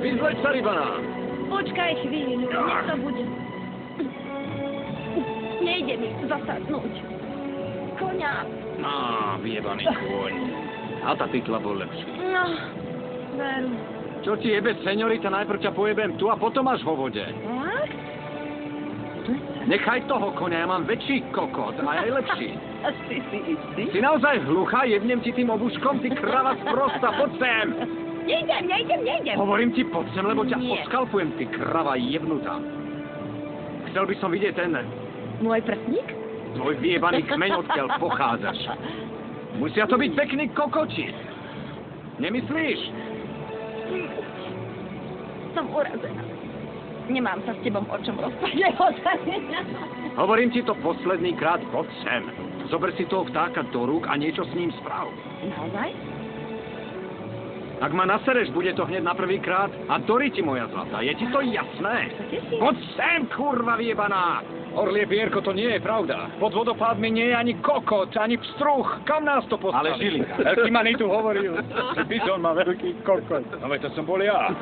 Vyzleď sa, rybaná. Počkaj chvíľu, nech to bude. Nejde mi zasadnúť. Koňa. Á, vyjebaný kôň. A tá titla bol lepší. No, veru. Čo ti jebe, seňorita, najprv ťa pojebem tu a potom až vo vode. Tak? Nechaj toho koňa, ja mám väčší kokot a aj lepší. Si istý? Si naozaj hluchá? Jebnem ti tým obuškom, ty krava sprosta, poď sem! Nejdem. Hovorím ti, poď sem, lebo ťa Nie. odskalpujem, ty krava jebnutá. Chcel by som vidieť ten Môj prstník? tvoj vyjebaný kmeň, odkiaľ pochádzaš. Musia to byť pekný kokoti. Nemyslíš? Som urazená. Nemám sa s tebom o čom rozprávať. Hovorím ti to posledný krát, poď sem. Zober si toho vtáka do rúk a niečo s ním správ. Naozaj? Ak ma nasereš, bude to hneď na prvý krát a Dori ti, moja zlatá. Je ti to jasné? Poď sem, kurva vyjebaná! Orlie pierko, to nie je pravda. Pod vodopádmi nie je ani kokot, ani pstruh. Kam nás to poslali? Ale Žilinka, veľký maný tu hovoril, že bizon má veľký kokot. No veď to som bol ja.